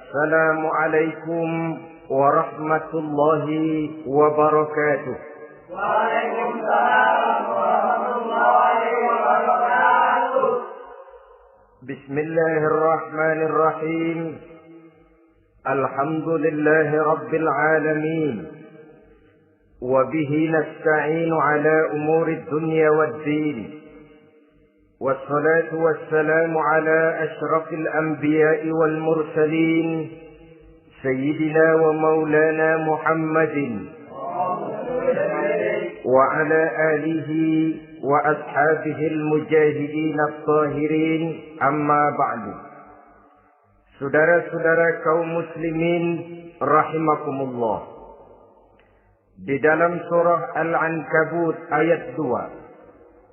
Assalamualaikum warahmatullahi wabarakatuh. Waalaikumsalam warahmatullahi wabarakatuh. Bismillahirrahmanirrahim. Alhamdulillahi rabbil alamin. Wabihi nasta'inu ala umuri dunya waddin. والصلاة والسلام على أشرف الأنبياء والمرسلين سيدنا ومولانا محمد وعلى آله وأصحابه المجاهدين الطاهرين أما بعد. Saudara-saudara kaum muslimin rahimakumullah. Di dalam surah Al-Ankabut ayat 2,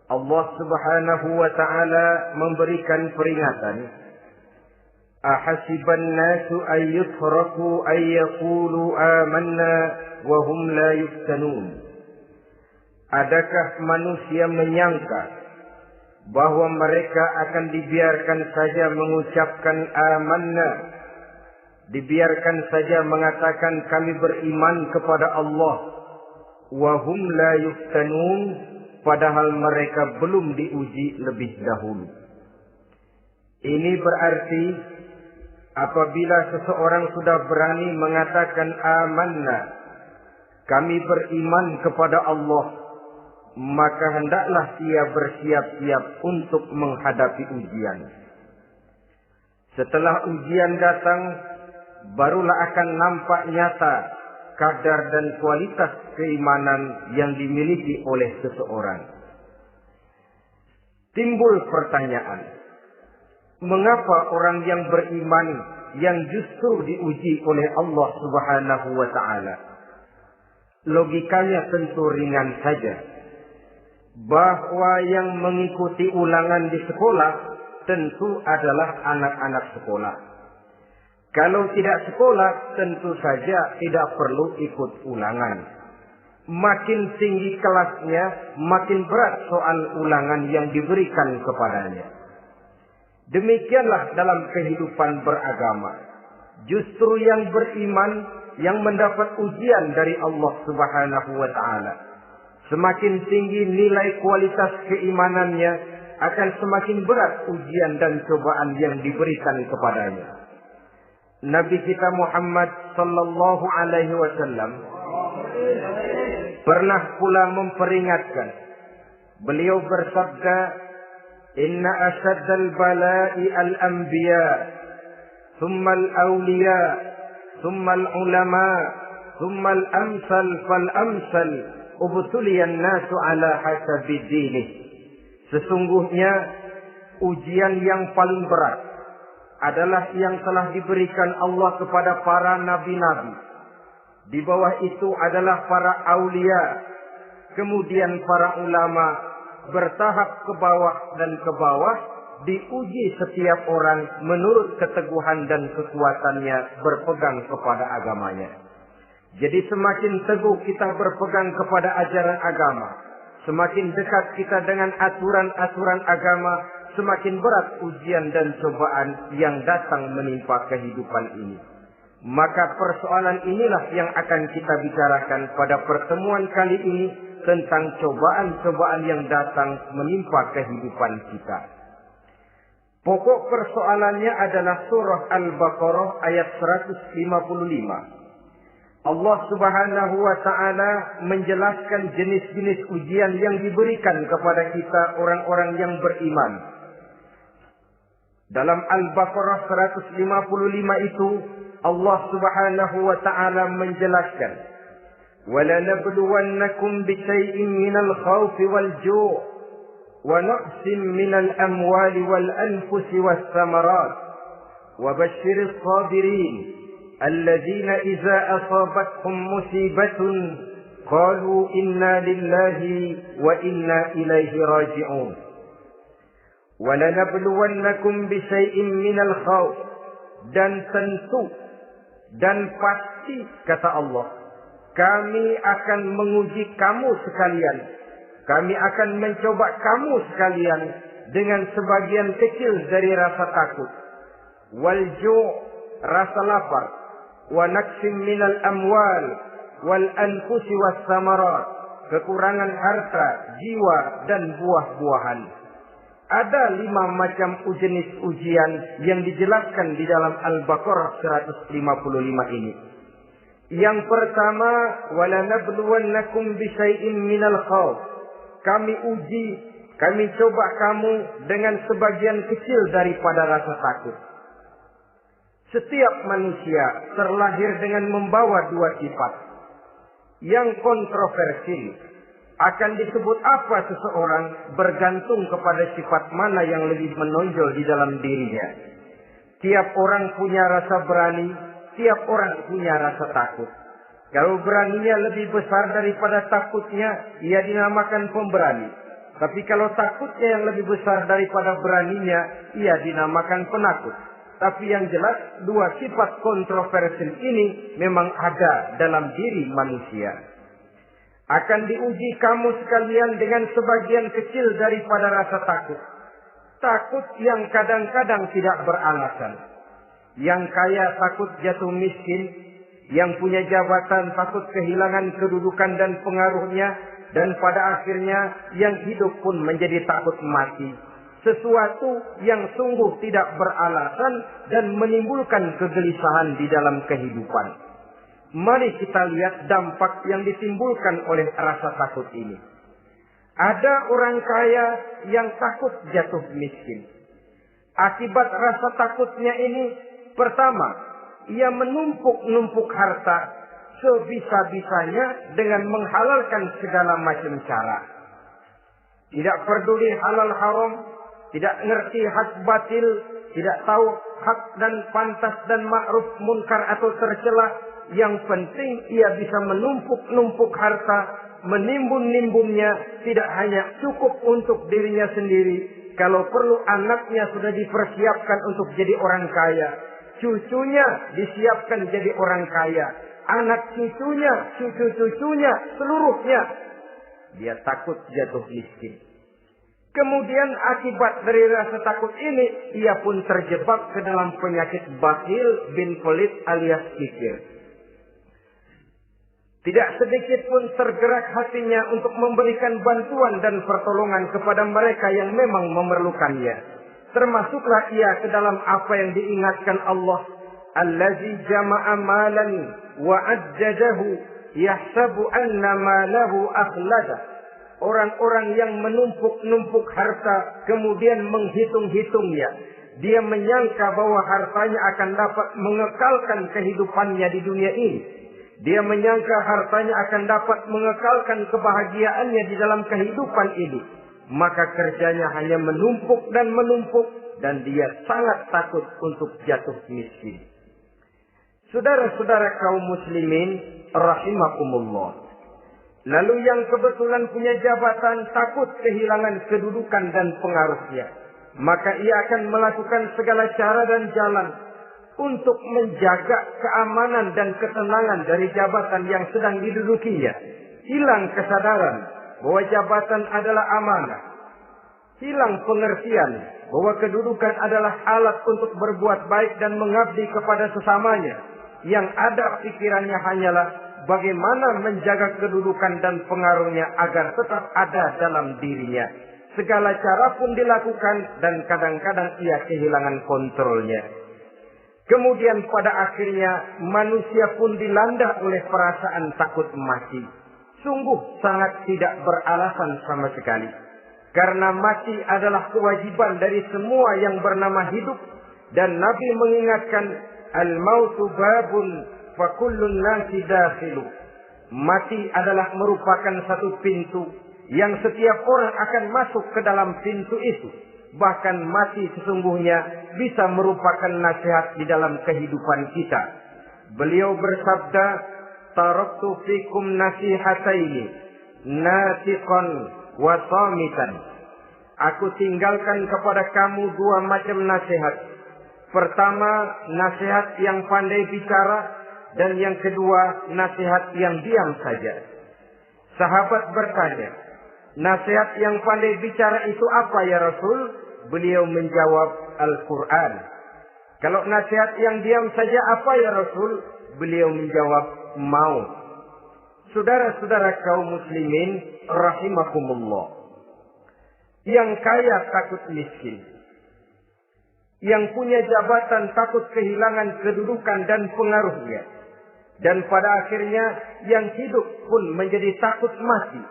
Allah Subhanahu wa ta'ala memberikan peringatan. Ahasiban nasu ayyutraku ayyaqulu amanna wa hum la yuftanun. Adakah manusia menyangka bahwa mereka akan dibiarkan saja mengucapkan amanna, dibiarkan saja mengatakan kami beriman kepada Allah, wa hum la yuftanun, padahal mereka belum diuji lebih dahulu. Ini berarti apabila seseorang sudah berani mengatakan amanna, kami beriman kepada Allah, maka hendaklah ia bersiap-siap untuk menghadapi ujian. Setelah ujian datang, barulah akan nampak nyata kadar dan kualitas keimanan yang dimiliki oleh seseorang. Timbul pertanyaan, mengapa orang yang beriman yang justru diuji oleh Allah Subhanahu wa ta'ala? Logikanya tentu ringan saja, bahwa yang mengikuti ulangan di sekolah tentu adalah anak-anak sekolah. Kalau tidak sekolah, tentu saja tidak perlu ikut ulangan. Makin tinggi kelasnya, makin berat soal ulangan yang diberikan kepadanya. Demikianlah dalam kehidupan beragama. Justru yang beriman, yang mendapat ujian dari Allah Subhanahu wa ta'ala, semakin tinggi nilai kualitas keimanannya, akan semakin berat ujian dan cobaan yang diberikan kepadanya. Nabi kita Muhammad sallallahu alaihi wasallam pernah pula memperingatkan. Beliau bersabda, "Inna ashaddal bala'i al-anbiya, thumma al-awliya, thumma al-ulama, thumma al-amsal fal-amsal, ubtuliyan nasu ala hasabi dinih." Sesungguhnya ujian yang paling berat adalah yang telah diberikan Allah kepada para nabi-nabi. Di bawah itu adalah para aulia, kemudian para ulama, bertahap ke bawah dan ke bawah, diuji setiap orang menurut keteguhan dan kekuatannya berpegang kepada agamanya. Jadi semakin teguh kita berpegang kepada ajaran agama, semakin dekat kita dengan aturan-aturan agama, semakin berat ujian dan cobaan yang datang menimpa kehidupan ini. Maka persoalan inilah yang akan kita bicarakan pada pertemuan kali ini, tentang cobaan-cobaan yang datang menimpa kehidupan kita. Pokok persoalannya adalah surah Al-Baqarah ayat 155. Allah Subhanahu wa ta'ala menjelaskan jenis-jenis ujian yang diberikan kepada kita orang-orang yang beriman. Dalam Al-Baqarah 155 itu Allah Subhanahu wa ta'ala menjelaskan, وَلَنَبْلُوَنَّكُمْ بِشَيْءٍ مِنَ الْخَوْفِ وَالْجُوعِ وَنَقْصٍ مِنَ الْأَمْوَالِ وَالْأَنْفُسِ وَالثَّمَرَاتِ وَبَشِّرِ الصَّابِرِينَ الَّذِينَ إِذَا أَصَابَتْهُمْ مُصِيبَةٌ قَالُوا إِنَّا لِلَّهِ وَإِنَّا إِلَيْهِ رَاجِعُونَ. وَلَنَبْلُوَنَّكُمْ بِشَيْءٍ مِنَ الْخَوْفِ, dan tentu dan pasti kata Allah, kami akan menguji kamu sekalian, kami akan mencoba kamu sekalian dengan sebagian kecil dari rasa takut. Wal ju', rasa lapar, wa naqsim minal amwal wal anfusi was samarat, kekurangan harta, jiwa dan buah-buahan. Ada 5 macam jenis ujian yang dijelaskan di dalam Al-Baqarah 155 ini. Yang pertama, walanabluwannakum bisyai'in minal khawf. Kami uji, kami coba kamu dengan sebagian kecil daripada rasa takut. Setiap manusia terlahir dengan membawa 2 sifat. Yang kontroversi akan disebut apa seseorang bergantung kepada sifat mana yang lebih menonjol di dalam dirinya. Tiap orang punya rasa berani, tiap orang punya rasa takut. Kalau beraninya lebih besar daripada takutnya, ia dinamakan pemberani. Tapi kalau takutnya yang lebih besar daripada beraninya, ia dinamakan penakut. Tapi yang jelas, 2 sifat kontroversial ini memang ada dalam diri manusia. Akan diuji kamu sekalian dengan sebagian kecil daripada rasa takut. Takut yang kadang-kadang tidak beralasan. Yang kaya takut jatuh miskin, yang punya jabatan takut kehilangan kedudukan dan pengaruhnya, dan pada akhirnya yang hidup pun menjadi takut mati. Sesuatu yang sungguh tidak beralasan dan menimbulkan kegelisahan di dalam kehidupan. Mari kita lihat dampak yang ditimbulkan oleh rasa takut ini. Ada orang kaya yang takut jatuh miskin. Akibat rasa takutnya ini, pertama, ia menumpuk-numpuk harta sebisa-bisanya dengan menghalalkan segala macam cara. Tidak peduli halal haram, tidak ngerti hak batil, tidak tahu hak dan pantas dan ma'ruf munkar atau tercela. Yang penting ia bisa menumpuk-numpuk harta, menimbun-nimbunnya, tidak hanya cukup untuk dirinya sendiri. Kalau perlu anaknya sudah dipersiapkan untuk jadi orang kaya. Cucunya disiapkan jadi orang kaya. Anak cucunya, cucu-cucunya, seluruhnya. Dia takut jatuh miskin. Kemudian akibat dari rasa takut ini, ia pun terjebak ke dalam penyakit bakhil bin pelit alias kikir. Tidak sedikit pun tergerak hatinya untuk memberikan bantuan dan pertolongan kepada mereka yang memang memerlukannya. Termasuklah ia ke dalam apa yang diingatkan Allah. Allazi jama'a malan wa ajjajahu yahsabu anna malahu akhlada. Orang-orang yang menumpuk-numpuk harta kemudian menghitung-hitungnya. Dia menyangka bahwa hartanya akan dapat mengekalkan kehidupannya di dunia ini. Dia menyangka hartanya akan dapat mengekalkan kebahagiaannya di dalam kehidupan ini. Maka kerjanya hanya menumpuk dan menumpuk. Dan dia sangat takut untuk jatuh miskin. Saudara-saudara kaum muslimin rahimakumullah. Lalu yang kebetulan punya jabatan takut kehilangan kedudukan dan pengaruhnya. Maka ia akan melakukan segala cara dan jalan untuk menjaga keamanan dan ketenangan dari jabatan yang sedang didudukinya. Hilang kesadaran bahwa jabatan adalah amanah. Hilang pengertian bahwa kedudukan adalah alat untuk berbuat baik dan mengabdi kepada sesamanya. Yang ada pikirannya hanyalah bagaimana menjaga kedudukan dan pengaruhnya agar tetap ada dalam dirinya. Segala cara pun dilakukan dan kadang-kadang ia kehilangan kontrolnya. Kemudian pada akhirnya manusia pun dilanda oleh perasaan takut mati. Sungguh sangat tidak beralasan sama sekali. Karena mati adalah kewajiban dari semua yang bernama hidup. Dan Nabi mengingatkan, al-mautu babun fa kullun nasi dakhilu. Mati adalah merupakan satu pintu yang setiap orang akan masuk ke dalam pintu itu. Bahkan mati sesungguhnya bisa merupakan nasihat di dalam kehidupan kita. Beliau bersabda, taraktu fikum nasihataini, natiqan wa samitan. Aku tinggalkan kepada kamu 2 macam nasihat. Pertama, nasihat yang pandai bicara, dan yang kedua, nasihat yang diam saja. Sahabat bertanya, nasihat yang pandai bicara itu apa ya Rasul? Beliau menjawab, Al-Quran. Kalau nasihat yang diam saja apa ya Rasul? Beliau menjawab, mau. Saudara-saudara kaum muslimin rahimakumullah. Yang kaya takut miskin. Yang punya jabatan takut kehilangan kedudukan dan pengaruhnya. Dan pada akhirnya yang hidup pun menjadi takut mati.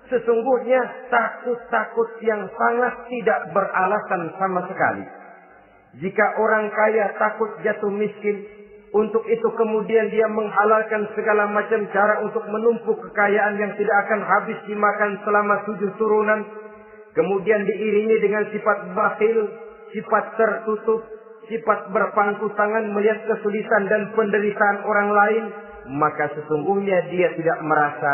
Sesungguhnya takut-takut yang sangat tidak beralasan sama sekali. Jika orang kaya takut jatuh miskin, untuk itu kemudian dia menghalalkan segala macam cara untuk menumpuk kekayaan yang tidak akan habis dimakan selama 7 turunan. Kemudian diiringi dengan sifat bakhil, sifat tertutup, sifat berpangku tangan melihat kesulitan dan penderitaan orang lain. Maka sesungguhnya dia tidak merasa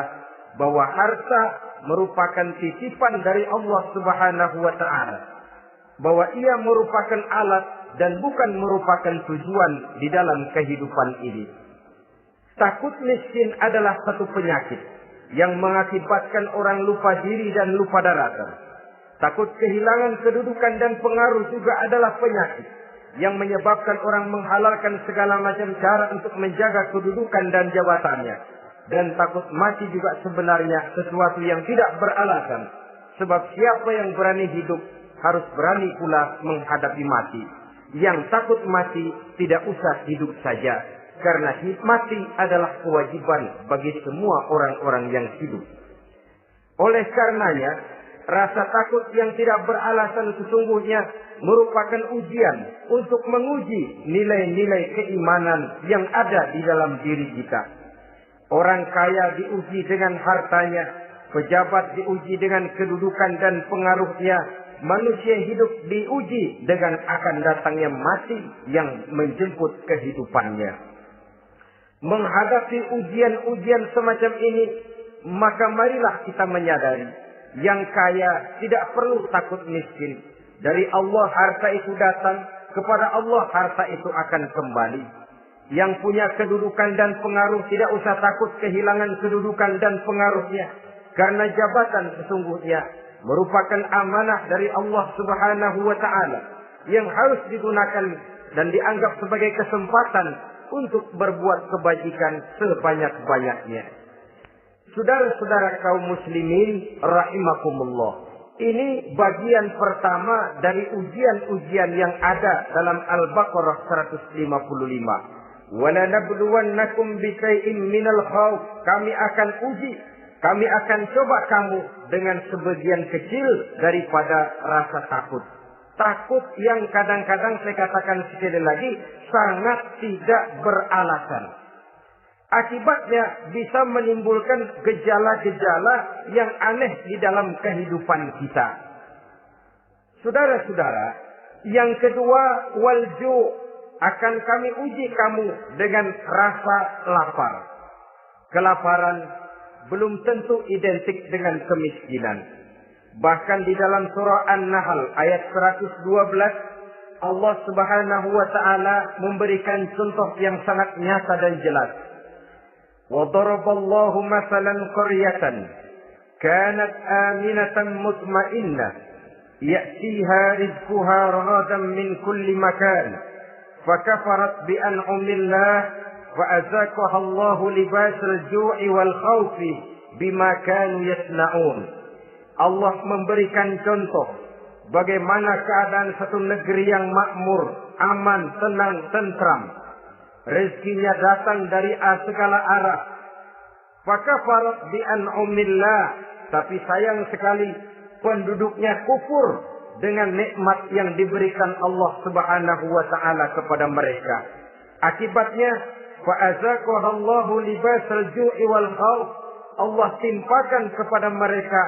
bahwa harta merupakan titipan dari Allah Subhanahu wa Ta'ala. Bahwa ia merupakan alat dan bukan merupakan tujuan di dalam kehidupan ini. Takut miskin adalah satu penyakit yang mengakibatkan orang lupa diri dan lupa daratan. Takut kehilangan kedudukan dan pengaruh juga adalah penyakit yang menyebabkan orang menghalalkan segala macam cara untuk menjaga kedudukan dan jabatannya. Dan takut mati juga sebenarnya sesuatu yang tidak beralasan. Sebab siapa yang berani hidup harus berani pula menghadapi mati. Yang takut mati tidak usah hidup saja. Karena mati adalah kewajiban bagi semua orang-orang yang hidup. Oleh karenanya, rasa takut yang tidak beralasan sesungguhnya merupakan ujian untuk menguji nilai-nilai keimanan yang ada di dalam diri kita. Orang kaya diuji dengan hartanya, pejabat diuji dengan kedudukan dan pengaruhnya, manusia hidup diuji dengan akan datangnya mati yang menjemput kehidupannya. Menghadapi ujian-ujian semacam ini, maka marilah kita menyadari, yang kaya tidak perlu takut miskin. Dari Allah harta itu datang, kepada Allah harta itu akan kembali. Yang punya kedudukan dan pengaruh tidak usah takut kehilangan kedudukan dan pengaruhnya. Karena jabatan sesungguhnya merupakan amanah dari Allah Subhanahu wa Ta'ala yang harus digunakan dan dianggap sebagai kesempatan untuk berbuat kebajikan sebanyak-banyaknya. Saudara-saudara kaum muslimin rahimakumullah. Ini bagian pertama dari ujian-ujian yang ada dalam Al-Baqarah 155. Wala nabluwannakum bisyai'in minal khauf. Kami akan uji, kami akan coba kamu dengan sebagian kecil daripada rasa takut. Takut yang kadang-kadang saya katakan sekali lagi sangat tidak beralasan. Akibatnya bisa menimbulkan gejala-gejala yang aneh di dalam kehidupan kita. Saudara-saudara, yang kedua, walju, akan kami uji kamu dengan rasa lapar. Kelaparan belum tentu identik dengan kemiskinan. Bahkan di dalam surah An-Nahl ayat 112, Allah Subhanahu wa Ta'ala memberikan contoh yang sangat nyata dan jelas. وَضَرَبَ اللَّهُ مَثَلًا قَرْيَةً كَانَتْ آمِنَةً مُطْمَئِنَّةً يَأْتِيهَا رِزْقُهَا رَغَدًا مِنْ كُلِّ مَكَانٍ فَكَفَرَتْ بِأَنْعُمِ اللَّهِ فَأَذَاقَهَا اللَّهُ لِبَاسَ الْجُوعِ وَالْخَوْفِ بِمَا كَانُوا يَصْنَعُونَ. Allah memberikan contoh bagaimana keadaan satu negeri yang makmur, aman, tenang, tentram. Rezekinya datang dari segala arah. Fakafarat bi an'umillah, tapi sayang sekali penduduknya kufur dengan nikmat yang diberikan Allah Subhanahu wa Ta'ala kepada mereka. Akibatnya fa'azaqahallahu libasal ju'i wal khauf. Allah timpakan kepada mereka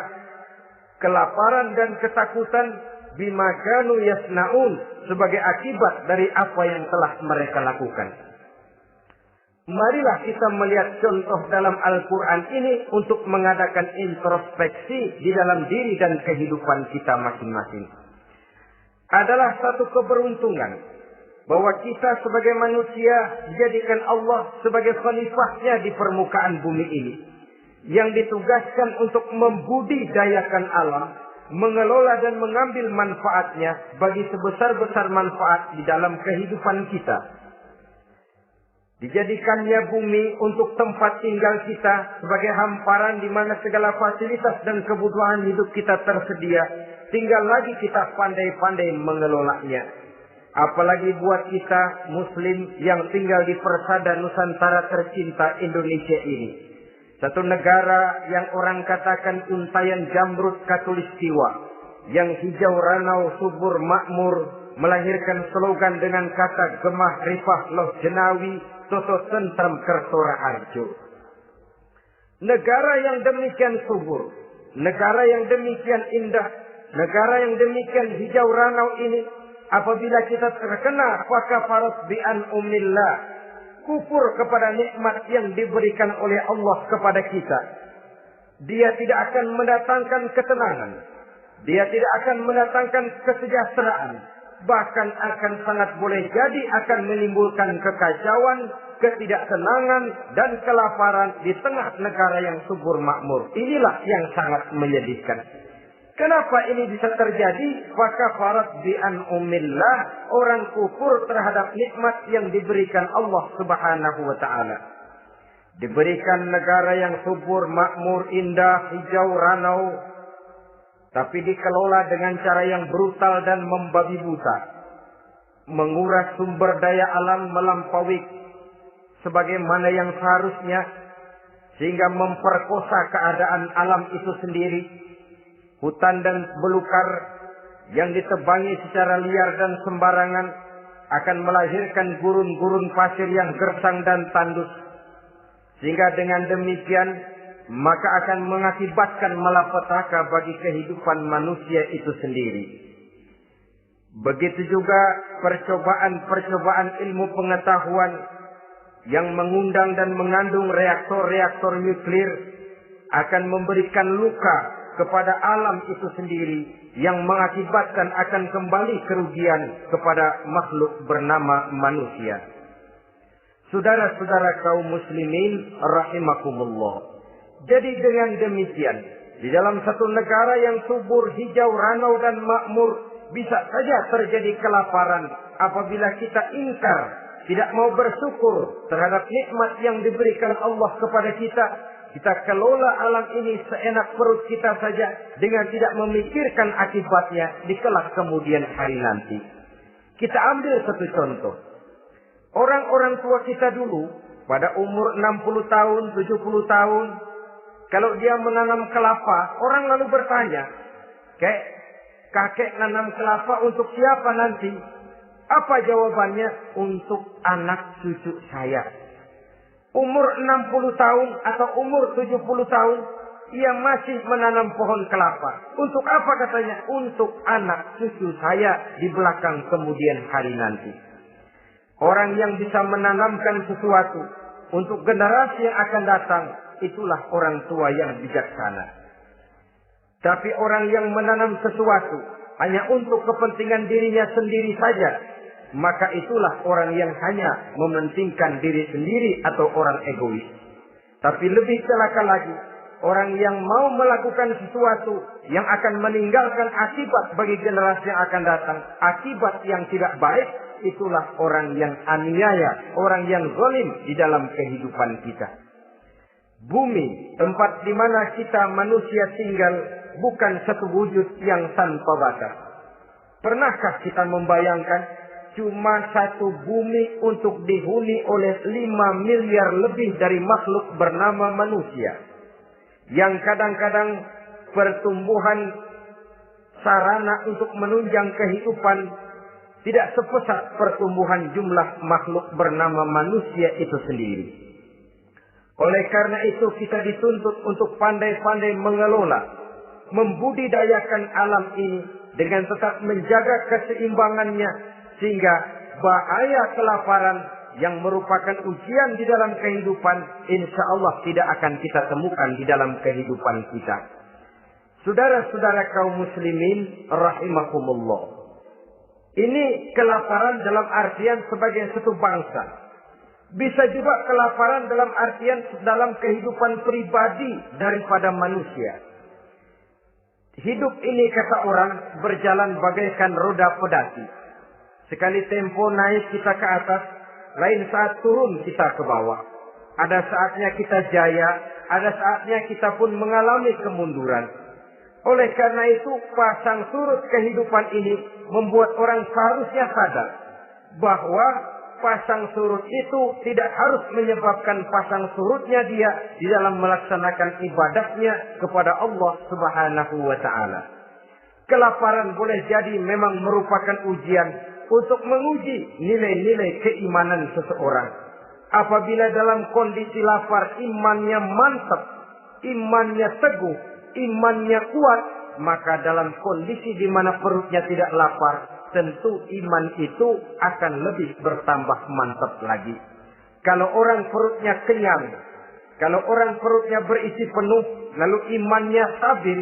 kelaparan dan ketakutan bima kanu yasnaun, sebagai akibat dari apa yang telah mereka lakukan. Marilah kita melihat contoh dalam Al-Quran ini untuk mengadakan introspeksi di dalam diri dan kehidupan kita masing-masing. Adalah satu keberuntungan bahwa kita sebagai manusia dijadikan Allah sebagai khalifahnya di permukaan bumi ini, yang ditugaskan untuk membudidayakan alam, mengelola dan mengambil manfaatnya bagi sebesar-besar manfaat di dalam kehidupan kita. Dijadikannya bumi untuk tempat tinggal kita sebagai hamparan di mana segala fasilitas dan kebutuhan hidup kita tersedia. Tinggal lagi kita pandai-pandai mengelolanya. Apalagi buat kita Muslim yang tinggal di persada Nusantara tercinta Indonesia ini. Satu negara yang orang katakan untayan jamrut katulistiwa, yang hijau ranau subur makmur, melahirkan slogan dengan kata gemah rifah loh jenawi, toto tentrem kertora harjo. Negara yang demikian subur, negara yang demikian indah, negara yang demikian hijau ranau ini, apabila kita terkena fakafarat bi an'umillah, kufur kepada nikmat yang diberikan oleh Allah kepada kita, dia tidak akan mendatangkan ketenangan, dia tidak akan mendatangkan kesejahteraan, bahkan akan sangat boleh jadi akan menimbulkan kekacauan, ketidaktenangan, dan kelaparan di tengah negara yang subur makmur. Inilah yang sangat menyedihkan. Kenapa ini bisa terjadi? Fakafarat bi an'umillah, orang kufur terhadap nikmat yang diberikan Allah Subhanahu wa taala. Diberikan negara yang subur, makmur, indah, hijau ranau, tapi dikelola dengan cara yang brutal dan membabi buta. Menguras sumber daya alam melampaui sebagaimana yang seharusnya, sehingga memperkosa keadaan alam itu sendiri. Hutan dan belukar yang ditebangi secara liar dan sembarangan akan melahirkan gurun-gurun pasir yang gersang dan tandus. Sehingga dengan demikian maka akan mengakibatkan malapetaka bagi kehidupan manusia itu sendiri. Begitu juga percobaan-percobaan ilmu pengetahuan yang mengundang dan mengandung reaktor-reaktor nuklir akan memberikan luka kepada alam itu sendiri, yang mengakibatkan akan kembali kerugian kepada makhluk bernama manusia. Saudara-saudara kaum muslimin rahimakumullah. Jadi dengan demikian, di dalam satu negara yang subur, hijau, ranau dan makmur, bisa saja terjadi kelaparan apabila kita ingkar, tidak mau bersyukur terhadap nikmat yang diberikan Allah kepada kita. Kita kelola alam ini seenak perut kita saja dengan tidak memikirkan akibatnya di kelak kemudian hari nanti. Kita ambil satu contoh. Orang-orang tua kita dulu pada umur 60 tahun, 70 tahun, kalau dia menanam kelapa, orang lalu bertanya, kakek nanam kelapa untuk siapa nanti? Apa jawabannya? Untuk anak cucu saya. Umur 60 tahun atau umur 70 tahun, ia masih menanam pohon kelapa. Untuk apa katanya? Untuk anak cucu saya di belakang kemudian hari nanti. Orang yang bisa menanamkan sesuatu untuk generasi yang akan datang, itulah orang tua yang bijaksana. Tapi orang yang menanam sesuatu hanya untuk kepentingan dirinya sendiri saja, maka itulah orang yang hanya mementingkan diri sendiri atau orang egois. Tapi lebih celaka lagi, orang yang mau melakukan sesuatu yang akan meninggalkan akibat bagi generasi yang akan datang, akibat yang tidak baik, itulah orang yang aniaya, orang yang zalim di dalam kehidupan kita. Bumi, tempat di mana kita manusia tinggal, bukan satu wujud yang tanpa batas. Pernahkah kita membayangkan cuma satu bumi untuk dihuni oleh 5 miliar lebih dari makhluk bernama manusia, yang kadang-kadang pertumbuhan sarana untuk menunjang kehidupan tidak sepesat pertumbuhan jumlah makhluk bernama manusia itu sendiri. Oleh karena itu kita dituntut untuk pandai-pandai mengelola, membudidayakan alam ini dengan tetap menjaga keseimbangannya, sehingga bahaya kelaparan yang merupakan ujian di dalam kehidupan, insya Allah tidak akan kita temukan di dalam kehidupan kita. Saudara-saudara kaum muslimin rahimakumullah. Ini kelaparan dalam artian sebagai satu bangsa. Bisa juga kelaparan dalam artian dalam kehidupan pribadi daripada manusia. Hidup ini kata orang berjalan bagaikan roda pedati. Sekali tempo naik kita ke atas, lain saat turun kita ke bawah. Ada saatnya kita jaya, ada saatnya kita pun mengalami kemunduran. Oleh karena itu, pasang surut kehidupan ini membuat orang seharusnya sadar bahwa pasang surut itu tidak harus menyebabkan pasang surutnya dia di dalam melaksanakan ibadahnya kepada Allah Subhanahu wa Ta'ala. Kelaparan boleh jadi memang merupakan ujian untuk menguji nilai-nilai keimanan seseorang. Apabila dalam kondisi lapar imannya mantap, imannya teguh, imannya kuat, maka dalam kondisi di mana perutnya tidak lapar, tentu iman itu akan lebih bertambah mantap lagi. Kalau orang perutnya kenyang, kalau orang perutnya berisi penuh, lalu imannya stabil,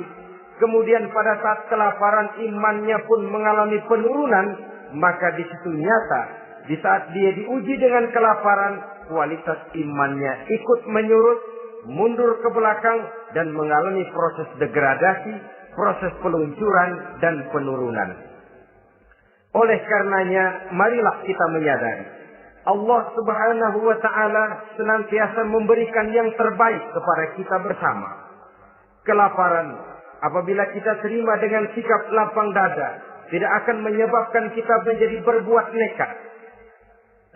kemudian pada saat kelaparan imannya pun mengalami penurunan, maka di situ nyata, di saat dia diuji dengan kelaparan, kualitas imannya ikut menyurut, mundur ke belakang, dan mengalami proses degradasi, proses peluncuran dan penurunan. Oleh karenanya, marilah kita menyadari Allah Subhanahu wa Ta'ala senantiasa memberikan yang terbaik kepada kita bersama. Kelaparan, apabila kita terima dengan sikap lapang dada, tidak akan menyebabkan kita menjadi berbuat nekat.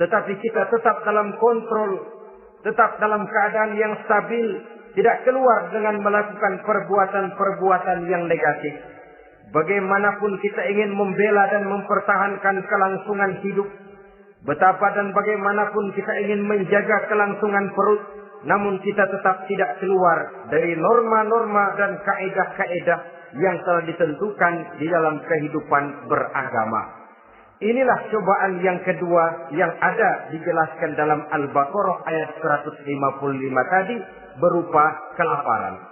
Tetapi kita tetap dalam kontrol, tetap dalam keadaan yang stabil, tidak keluar dengan melakukan perbuatan-perbuatan yang negatif. Bagaimanapun kita ingin membela dan mempertahankan kelangsungan hidup, betapa dan bagaimanapun kita ingin menjaga kelangsungan perut, namun kita tetap tidak keluar dari norma-norma dan kaedah-kaedah yang telah ditentukan di dalam kehidupan beragama. Inilah cobaan yang kedua yang ada dijelaskan dalam Al-Baqarah ayat 155 tadi berupa kelaparan.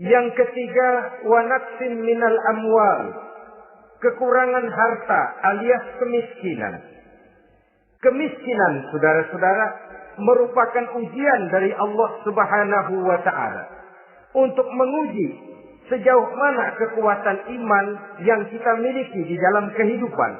Yang ketiga, wa naqsin minal amwal, kekurangan harta alias kemiskinan. Kemiskinan, saudara-saudara, merupakan ujian dari Allah Subhanahu wa Ta'ala untuk menguji sejauh mana kekuatan iman yang kita miliki di dalam kehidupan.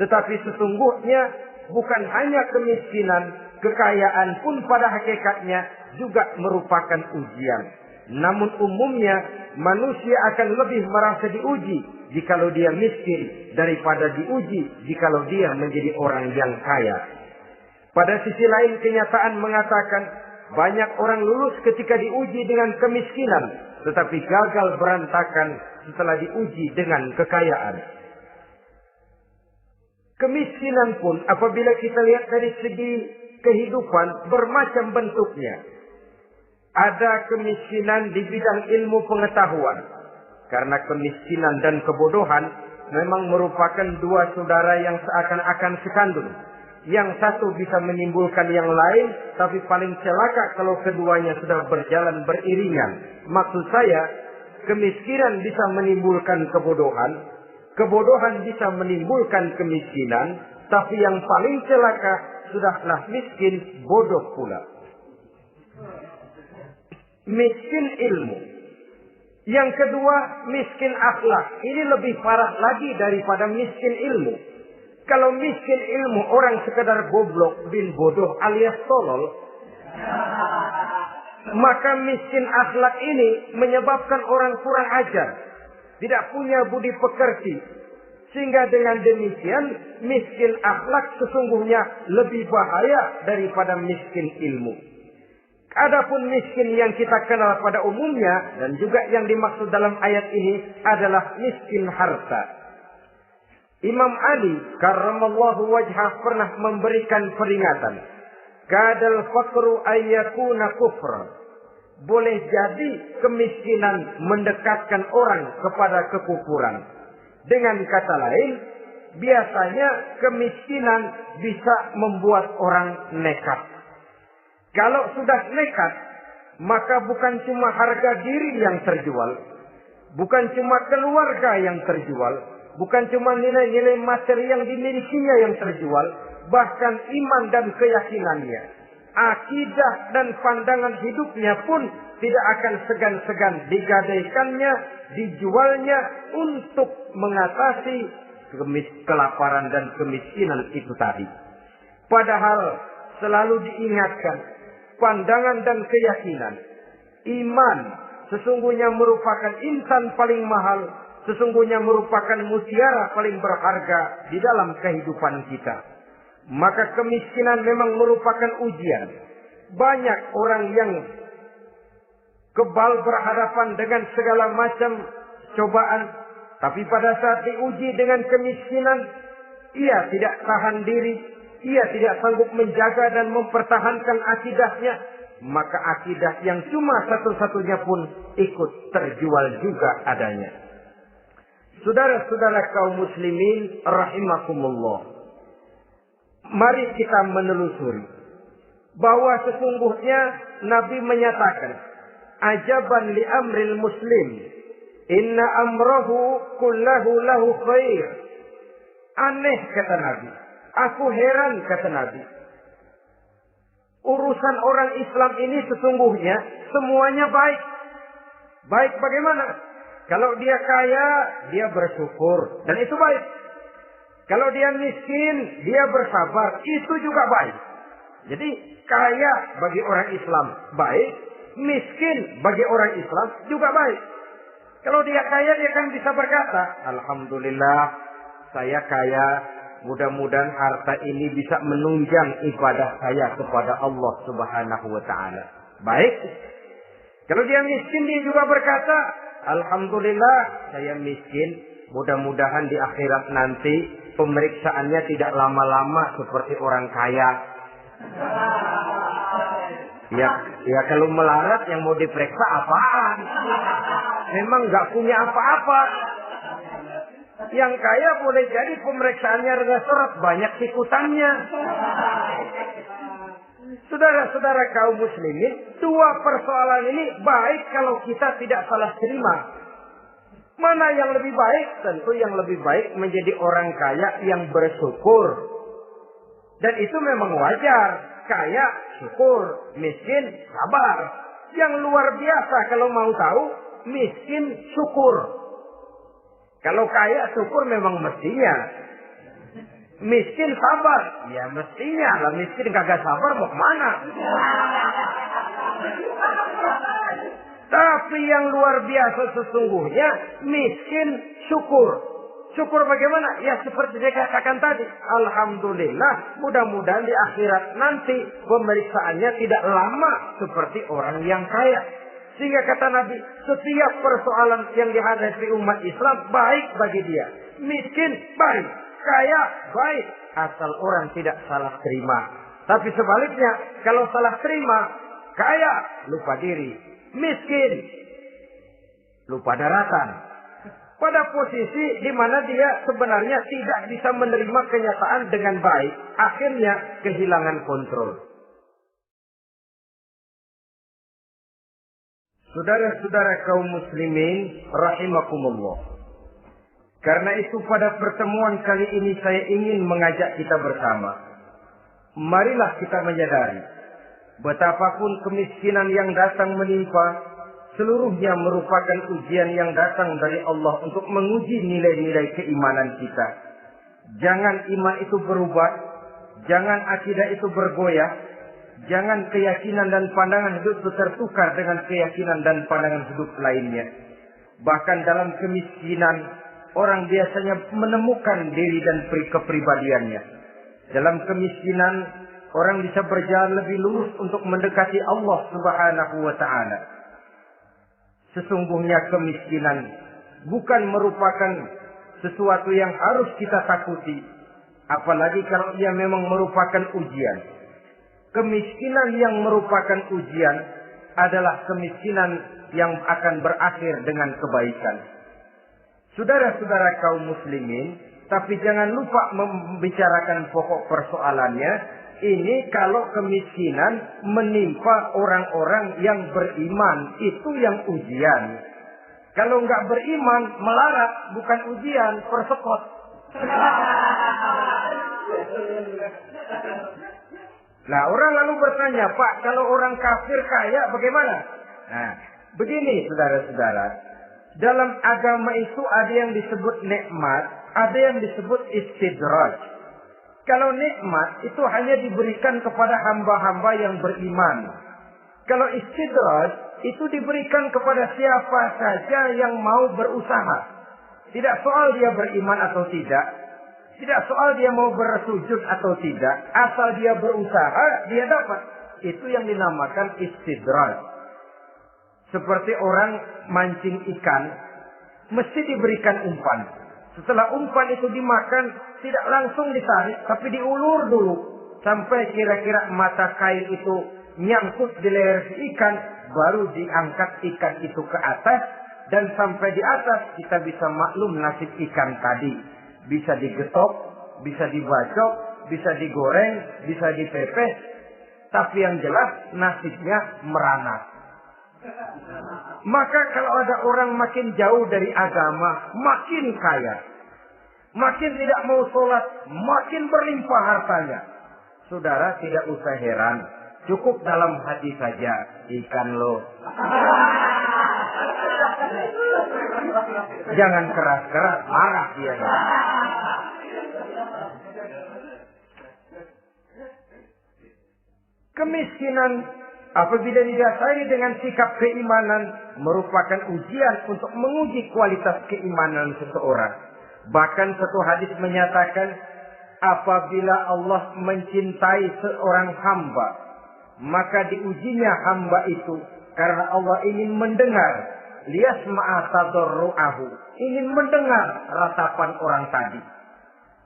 Tetapi sesungguhnya bukan hanya kemiskinan, kekayaan pun pada hakikatnya juga merupakan ujian. Namun umumnya manusia akan lebih merasa diuji jikalau dia miskin daripada diuji jikalau dia menjadi orang yang kaya. Pada sisi lain kenyataan mengatakan banyak orang lulus ketika diuji dengan kemiskinan, tetapi gagal berantakan setelah diuji dengan kekayaan. Kemiskinan pun apabila kita lihat dari segi kehidupan bermacam bentuknya. Ada kemiskinan di bidang ilmu pengetahuan. Karena kemiskinan dan kebodohan memang merupakan dua saudara yang seakan-akan sekandung. Yang satu bisa menimbulkan yang lain, tapi paling celaka kalau keduanya sudah berjalan beriringan. Maksud saya, kemiskinan bisa menimbulkan kebodohan, kebodohan bisa menimbulkan kemiskinan, tapi yang paling celaka sudahlah miskin, bodoh pula. Miskin ilmu. Yang kedua, miskin akhlak. Ini lebih parah lagi daripada miskin ilmu. Kalau miskin ilmu orang sekedar goblok bin bodoh alias tolol, maka miskin akhlak ini menyebabkan orang kurang ajar, tidak punya budi pekerti. Sehingga dengan demikian miskin akhlak sesungguhnya lebih bahaya daripada miskin ilmu. Adapun miskin yang kita kenal pada umumnya dan juga yang dimaksud dalam ayat ini adalah miskin harta. Imam Ali karramallahu wajhah pernah memberikan peringatan. Kadal faqru ayyakuna kufra. Boleh jadi kemiskinan mendekatkan orang kepada kekufuran. Dengan kata lain, biasanya kemiskinan bisa membuat orang nekat. Kalau sudah nekat, maka bukan cuma harga diri yang terjual, bukan cuma keluarga yang terjual, bukan cuma nilai-nilai materi yang dimilikinya yang terjual, bahkan iman dan keyakinannya, akidah dan pandangan hidupnya pun tidak akan segan-segan digadaikannya, dijualnya untuk mengatasi kelaparan dan kemiskinan itu tadi. Padahal selalu diingatkan pandangan dan keyakinan iman sesungguhnya merupakan insan paling mahal, sesungguhnya merupakan mutiara paling berharga di dalam kehidupan kita. Maka kemiskinan memang merupakan ujian. Banyak orang yang kebal berhadapan dengan segala macam cobaan, tapi pada saat diuji dengan kemiskinan, ia tidak tahan diri, ia tidak sanggup menjaga dan mempertahankan akidahnya, maka akidah yang cuma satu-satunya pun ikut terjual juga adanya. Saudara-saudara kaum muslimin rahimakumullah, mari kita menelusuri bahwa sesungguhnya Nabi menyatakan, ajaban li amril muslim, inna amrahu kullahu lahu khair. Aneh kata Nabi, aku heran kata Nabi, urusan orang Islam ini sesungguhnya semuanya baik. Baik bagaimana? Kalau dia kaya, dia bersyukur, dan itu baik. Kalau dia miskin, dia bersabar, itu juga baik. Jadi kaya bagi orang Islam baik, miskin bagi orang Islam juga baik. Kalau dia kaya, dia kan bisa berkata, alhamdulillah saya kaya, mudah-mudahan harta ini bisa menunjang ibadah saya kepada Allah Subhanahu wa taala. Baik. Kalau dia miskin, dia juga berkata, alhamdulillah saya miskin, mudah-mudahan di akhirat nanti pemeriksaannya tidak lama-lama seperti orang kaya. Ya kalau melarat yang mau diperiksa apaan? Memang nggak punya apa-apa. Yang kaya boleh jadi pemeriksaannya rendah seret, banyak ikutannya. Saudara-saudara kaum muslimin, dua persoalan ini baik kalau kita tidak salah terima. Mana yang lebih baik? Tentu yang lebih baik menjadi orang kaya yang bersyukur. Dan itu memang wajar. Kaya, syukur. Miskin, sabar. Yang luar biasa kalau mau tahu, miskin, syukur. Kalau kaya, syukur memang mestinya. Miskin, sabar. Ya mestinya lah, miskin kagak sabar mau kemana? Tapi yang luar biasa sesungguhnya, miskin, syukur. Syukur bagaimana? Ya seperti saya katakan tadi. Alhamdulillah, mudah-mudahan di akhirat nanti pemeriksaannya tidak lama seperti orang yang kaya. Sehingga kata Nabi, setiap persoalan yang dihadapi umat Islam baik bagi dia. Miskin baik, kaya baik, asal orang tidak salah terima. Tapi sebaliknya, kalau salah terima, kaya lupa diri, miskin lupa daratan. Pada posisi di mana dia sebenarnya tidak bisa menerima kenyataan dengan baik, akhirnya kehilangan kontrol. Saudara-saudara kaum muslimin rahimakumullah. Karena itu pada pertemuan kali ini saya ingin mengajak kita bersama. Marilah kita menyadari betapapun kemiskinan yang datang menimpa, seluruhnya merupakan ujian yang datang dari Allah untuk menguji nilai-nilai keimanan kita. Jangan iman itu berubah, jangan akidah itu bergoyah, jangan keyakinan dan pandangan hidup itu tertukar dengan keyakinan dan pandangan hidup lainnya. Bahkan dalam kemiskinan, orang biasanya menemukan diri dan kepribadiannya. Dalam kemiskinan, orang bisa berjalan lebih lurus untuk mendekati Allah Subhanahu wa taala. Sesungguhnya kemiskinan bukan merupakan sesuatu yang harus kita takuti. Apalagi kalau ia memang merupakan ujian. Kemiskinan yang merupakan ujian adalah kemiskinan yang akan berakhir dengan kebaikan. Saudara-saudara kaum muslimin, tapi jangan lupa membicarakan pokok persoalannya. Ini kalau kemiskinan menimpa orang-orang yang beriman, itu yang ujian. Kalau nggak beriman, melarat, bukan ujian, persekot. Nah, orang lalu bertanya, Pak, kalau orang kafir kaya bagaimana? Nah, begini saudara-saudara. Dalam agama itu ada yang disebut nikmat, ada yang disebut istidraj. Kalau nikmat itu hanya diberikan kepada hamba-hamba yang beriman. Kalau istidraj itu diberikan kepada siapa saja yang mau berusaha. Tidak soal dia beriman atau tidak. Tidak soal dia mau bersujud atau tidak. Asal dia berusaha, dia dapat. Itu yang dinamakan istidraj. Seperti orang mancing ikan, mesti diberikan umpan. Setelah umpan itu dimakan, tidak langsung ditarik, tapi diulur dulu. Sampai kira-kira mata kail itu nyangkut di leher si ikan, baru diangkat ikan itu ke atas. Dan sampai di atas kita bisa maklum nasib ikan tadi. Bisa digetok, bisa dibacok, bisa digoreng, bisa dipepes. Tapi yang jelas nasibnya merana. Maka kalau ada orang makin jauh dari agama, makin kaya. Makin tidak mau sholat, makin berlimpah hartanya. Saudara tidak usah heran. Cukup dalam hati saja. Ikan lo. Jangan keras-keras, marah dia. Kemiskinan apabila didasari dengan sikap keimanan merupakan ujian untuk menguji kualitas keimanan seseorang. Bahkan satu hadis menyatakan apabila Allah mencintai seorang hamba, maka diujinya hamba itu karena Allah ingin mendengar liyasma'a tadarru'ahu, ingin mendengar ratapan orang tadi.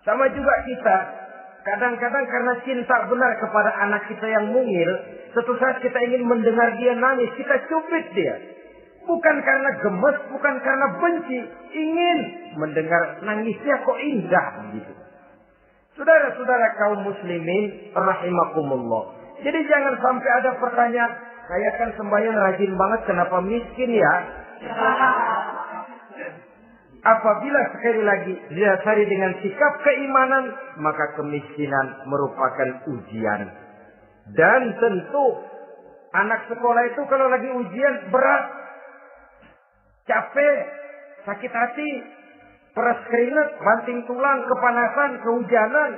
Sama juga kita, kadang-kadang karena cinta benar kepada anak kita yang mungil, suatu saat kita ingin mendengar dia nangis, kita cubit dia. Bukan karena gemes, bukan karena benci, ingin mendengar nangisnya kok indah begitu. Saudara-saudara kaum muslimin rahimakumullah. Jadi jangan sampai ada pertanyaan, saya kan sembahyang rajin banget, kenapa miskin ya? Apabila sekali lagi didasari dengan sikap keimanan, maka kemiskinan merupakan ujian. Dan tentu anak sekolah itu kalau lagi ujian berat, capek, sakit hati, peras keringat, banting tulang, kepanasan, kehujanan,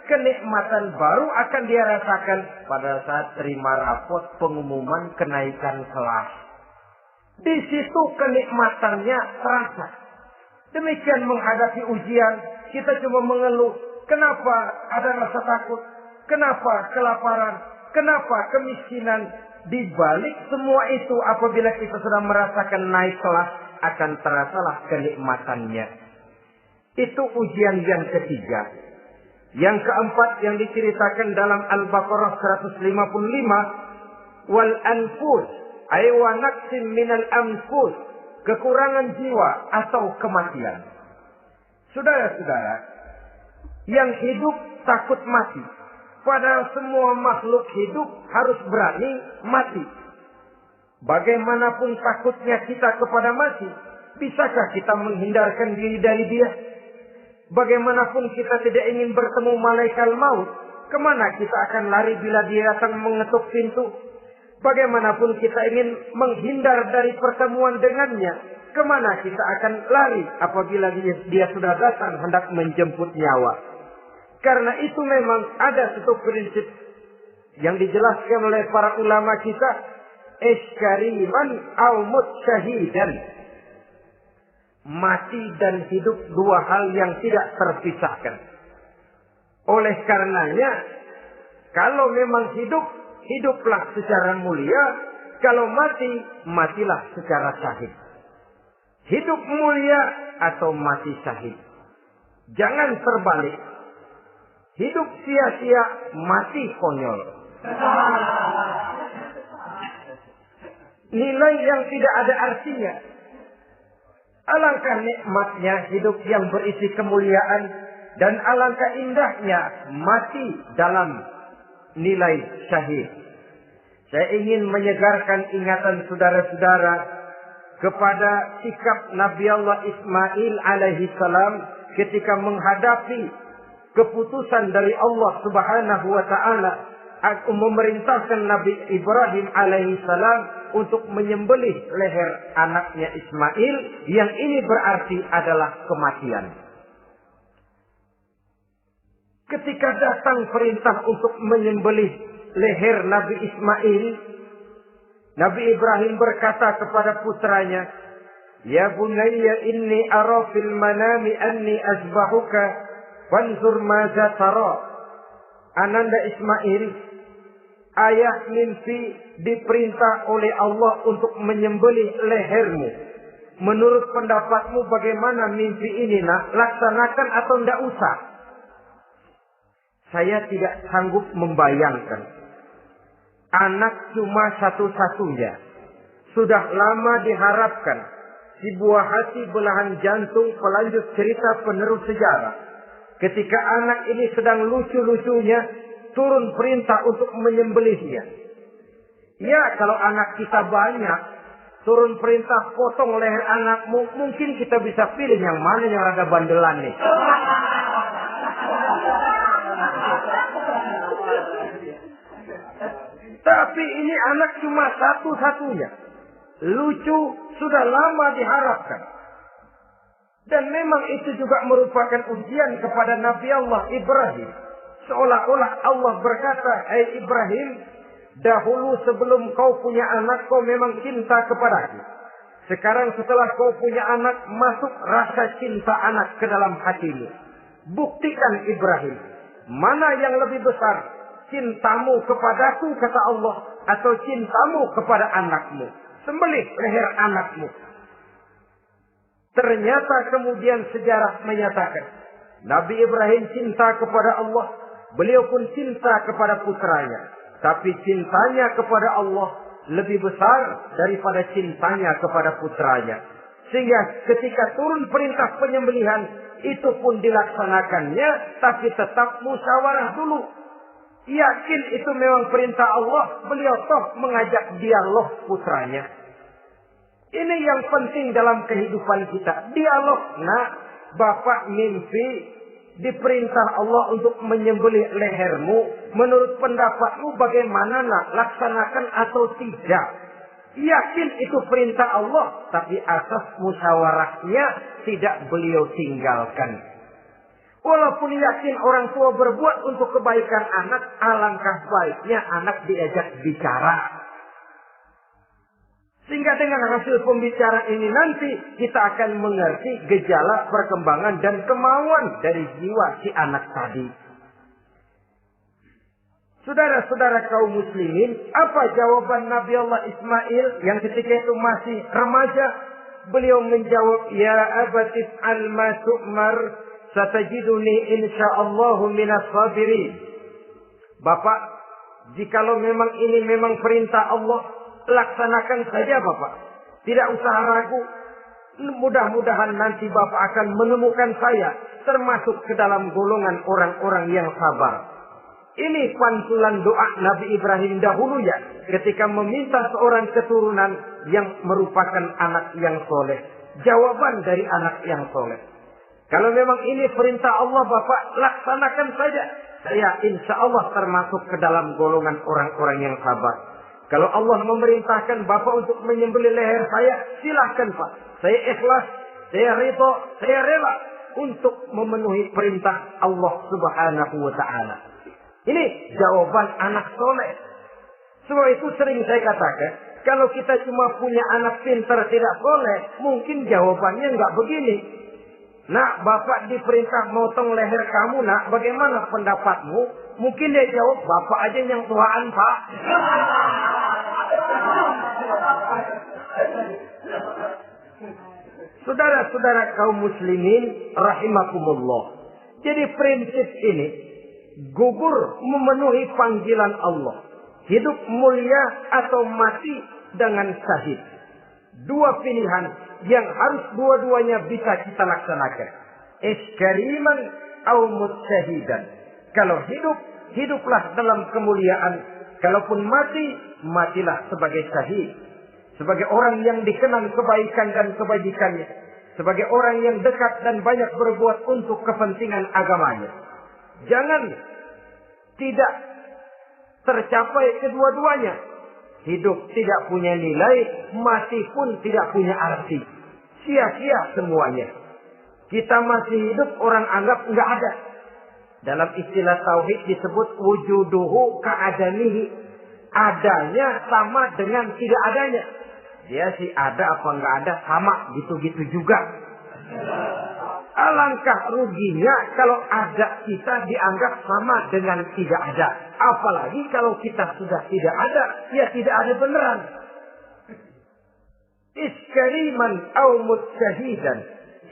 kenikmatan baru akan dia rasakan pada saat terima rapot pengumuman kenaikan kelas. Di situ kenikmatannya terasa. Demikian menghadapi ujian, kita cuma mengeluh. Kenapa ada rasa takut? Kenapa kelaparan? Kenapa kemiskinan? Di balik semua itu, apabila kita sudah merasakan naik kelas, akan terasalah kenikmatannya. Itu ujian yang ketiga. Yang keempat yang diceritakan dalam Al-Baqarah 155, wal anfus ay wa naqsim minal anfus, kekurangan jiwa atau kematian. Saudara-saudara, yang hidup takut mati. Padahal semua makhluk hidup harus berani mati. Bagaimanapun takutnya kita kepada mati, bisakah kita menghindarkan diri dari dia? Bagaimanapun kita tidak ingin bertemu malaikat maut, kemana kita akan lari bila dia datang mengetuk pintu? Bagaimanapun kita ingin menghindar dari pertemuan dengannya, kemana kita akan lari apabila dia sudah datang hendak menjemput nyawa? Karena itu memang ada satu prinsip yang dijelaskan oleh para ulama kita, iskariman al-mut syahidan. Mati dan hidup dua hal yang tidak terpisahkan. Oleh karenanya, kalau memang hidup, hiduplah secara mulia. Kalau mati, matilah secara syahid. Hidup mulia atau mati syahid. Jangan terbalik. Hidup sia-sia, mati konyol. Nilai yang tidak ada artinya. Alangkah nikmatnya hidup yang berisi kemuliaan, dan alangkah indahnya mati dalam nilai syahid. Saya ingin menyegarkan ingatan saudara-saudara kepada sikap Nabi Allah Ismail alaihi salam ketika menghadapi keputusan dari Allah Subhanahu wa taala memerintahkan Nabi Ibrahim alaihi salam untuk menyembelih leher anaknya Ismail, yang ini berarti adalah kematian. Ketika datang perintah untuk menyembelih leher Nabi Ismail, Nabi Ibrahim berkata kepada putranya, "Ya bunayya inni ara fil manami anni azbahuka fanzur madza tara." Ananda Ismail, ayah mimpi diperintah oleh Allah untuk menyembelih lehermu. Menurut pendapatmu bagaimana mimpi ini, nak? Laksanakan atau tidak usah? Saya tidak sanggup membayangkan. Anak cuma satu-satunya. Sudah lama diharapkan. Si buah hati belahan jantung pelanjut cerita penerus sejarah. Ketika anak ini sedang lucu-lucunya, turun perintah untuk menyembelihnya. Ya, kalau anak kita banyak, turun perintah potong leher anakmu, mungkin kita bisa pilih yang mana yang rada bandelan nih. Tapi ini anak cuma satu-satunya. Lucu, sudah lama diharapkan. Dan memang itu juga merupakan ujian kepada Nabi Allah Ibrahim. Seolah-olah Allah berkata, "Hai Ibrahim, dahulu sebelum kau punya anak, kau memang cinta kepadaku. Sekarang setelah kau punya anak, masuk rasa cinta anak ke dalam hatimu. Buktikan Ibrahim, mana yang lebih besar, cintamu kepadaku, kata Allah, atau cintamu kepada anakmu. Sembelih leher anakmu." Ternyata kemudian sejarah menyatakan, Nabi Ibrahim cinta kepada Allah, beliau pun cinta kepada putranya. Tapi cintanya kepada Allah lebih besar daripada cintanya kepada putranya. Sehingga ketika turun perintah penyembelihan, itu pun dilaksanakannya, tapi tetap musyawarah dulu. Yakin itu memang perintah Allah, beliau toh mengajak dialog putranya. Ini yang penting dalam kehidupan kita. Dialog. Nah, bapak mimpi diperintah Allah untuk menyembelih lehermu. Menurut pendapatmu bagaimana, nak? Laksanakan atau tidak? Yakin itu perintah Allah, tapi asas musyawarahnya tidak beliau tinggalkan. Walaupun yakin orang tua berbuat untuk kebaikan anak, alangkah baiknya anak diajak bicara. Sehingga dengan hasil pembicaraan ini nanti kita akan mengerti gejala perkembangan dan kemauan dari jiwa si anak tadi. Saudara-saudara kaum muslimin, apa jawaban Nabi Allah Ismail yang ketika itu masih remaja? Beliau menjawab, "Ya abatif al-ma tu'mar, satajiduni insyaallahu minas sabirin." Bapak, jikalau memang ini memang perintah Allah, laksanakan saja Bapak. Tidak usah ragu. Mudah-mudahan nanti Bapak akan menemukan saya termasuk ke dalam golongan orang-orang yang sabar. Ini pantulan doa Nabi Ibrahim dahulu ya, ketika meminta seorang keturunan yang merupakan anak yang soleh. Jawaban dari anak yang soleh. Kalau memang ini perintah Allah Bapak, laksanakan saja. Saya insya Allah termasuk ke dalam golongan orang-orang yang sabar. Kalau Allah memerintahkan Bapak untuk menyembelih leher saya, silahkan Pak. Saya ikhlas, saya ridho, saya rela untuk memenuhi perintah Allah Subhanahu wa Ta'ala. Ini jawaban anak soleh. Sebab itu sering saya katakan, kalau kita cuma punya anak pintar tidak soleh, mungkin jawabannya nggak begini. "Nak, Bapak diperintah motong leher kamu, nak. Bagaimana pendapatmu?" Mungkin dia jawab, "Bapak aja yang tuaan, Pak." Saudara-saudara kaum muslimin rahimakumullah. Jadi prinsip ini gugur memenuhi panggilan Allah. Hidup mulia atau mati dengan syahid. Dua pilihan yang harus dua-duanya bisa kita laksanakan. Iskariman au mutsyahidan. Kalau hidup, hiduplah dalam kemuliaan. Kalaupun mati, matilah sebagai syahid. Sebagai orang yang dikenal kebaikan dan kebajikannya. Sebagai orang yang dekat dan banyak berbuat untuk kepentingan agamanya. Jangan tidak tercapai kedua-duanya. Hidup tidak punya nilai, mati pun tidak punya arti. Sia-sia semuanya. Kita masih hidup, orang anggap nggak ada. Dalam istilah tauhid disebut wujuduhu ka'adamihi. Adanya sama dengan tidak adanya. Dia sih ada apa nggak ada, sama gitu-gitu juga. Alangkah ruginya kalau ada kita dianggap sama dengan tidak ada. Apalagi kalau kita sudah tidak ada, ya tidak ada beneran. Iskariman au mutsyahidan.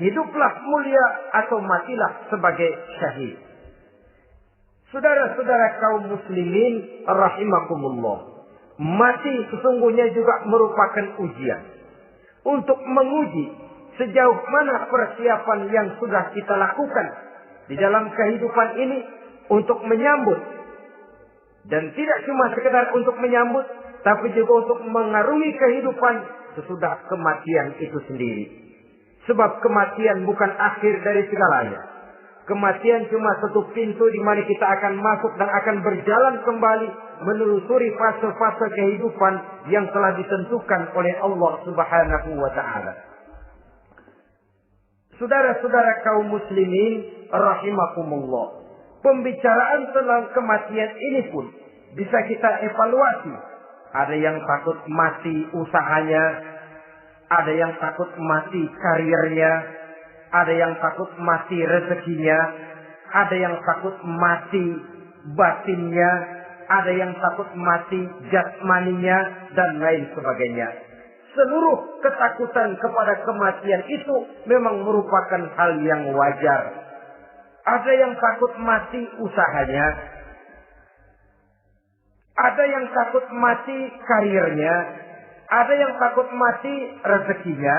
Hiduplah mulia atau matilah sebagai syahid. Saudara-saudara kaum muslimin rahimakumullah. Mati sesungguhnya juga merupakan ujian. Untuk menguji sejauh mana persiapan yang sudah kita lakukan di dalam kehidupan ini untuk menyambut. Dan tidak cuma sekedar untuk menyambut, tapi juga untuk mengarungi kehidupan sesudah kematian itu sendiri. Sebab kematian bukan akhir dari segalanya. Kematian cuma satu pintu di mana kita akan masuk dan akan berjalan kembali menelusuri fase-fase kehidupan yang telah ditentukan oleh Allah Subhanahu wa taala. Saudara-saudara kaum muslimin rahimakumullah. Pembicaraan tentang kematian ini pun bisa kita evaluasi. Ada yang takut mati usahanya, ada yang takut mati karirnya, ada yang takut mati rezekinya, ada yang takut mati batinnya, ada yang takut mati jasmaninya, dan lain sebagainya. Seluruh ketakutan kepada kematian itu memang merupakan hal yang wajar. Ada yang takut mati usahanya, ada yang takut mati karirnya, ada yang takut mati rezekinya.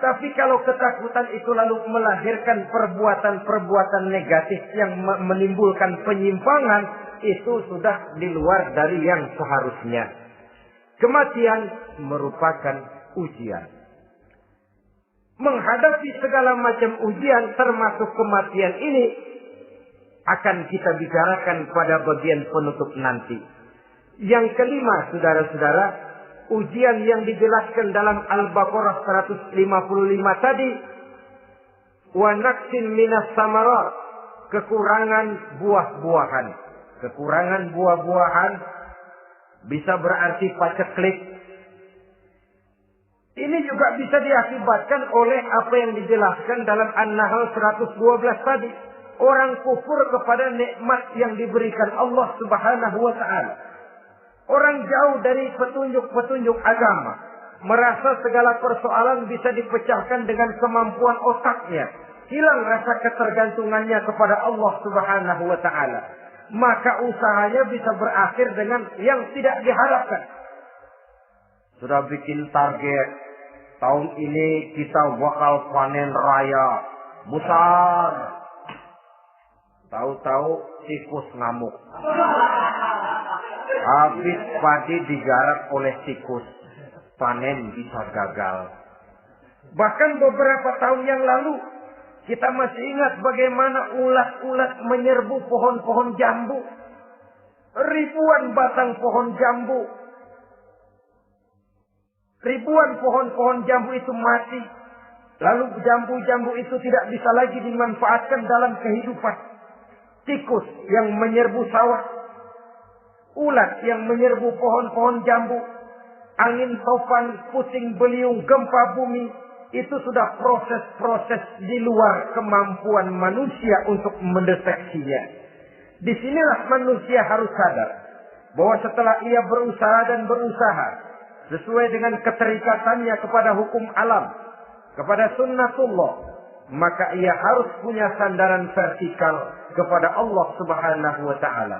Tapi kalau ketakutan itu lalu melahirkan perbuatan-perbuatan negatif yang menimbulkan penyimpangan, itu sudah di luar dari yang seharusnya. Kematian merupakan ujian. Menghadapi segala macam ujian termasuk kematian ini akan kita bicarakan pada bagian penutup nanti. Yang kelima, saudara-saudara, ujian yang dijelaskan dalam Al-Baqarah 155 tadi, wa naqsin minas samarat, kekurangan buah-buahan. Kekurangan buah-buahan bisa berarti paceklik. Ini juga bisa diakibatkan oleh apa yang dijelaskan dalam An-Nahl 112 tadi. Orang kufur kepada nikmat yang diberikan Allah Subhanahu wa taala. Orang jauh dari petunjuk-petunjuk agama. Merasa segala persoalan bisa dipecahkan dengan kemampuan otaknya. Hilang rasa ketergantungannya kepada Allah Subhanahu wa ta'ala. Maka usahanya bisa berakhir dengan yang tidak diharapkan. Sudah bikin target. Tahun ini kita bakal panen raya. Besar. Tahu-tahu tikus ngamuk. Habis padi digarap oleh tikus. Panen bisa gagal. Bahkan beberapa tahun yang lalu, kita masih ingat bagaimana ulat-ulat menyerbu pohon-pohon jambu. Ribuan batang pohon jambu. Ribuan pohon-pohon jambu itu mati. Lalu jambu-jambu itu tidak bisa lagi dimanfaatkan dalam kehidupan. Tikus yang menyerbu sawah. Ulat yang menyerbu pohon-pohon jambu. Angin topan, puting beliung, gempa bumi. Itu sudah proses-proses di luar kemampuan manusia untuk mendeteksinya. Disinilah manusia harus sadar bahwa setelah ia berusaha dan berusaha sesuai dengan keterikatannya kepada hukum alam, kepada sunnatullah, maka ia harus punya sandaran vertikal kepada Allah Subhanahu wa ta'ala.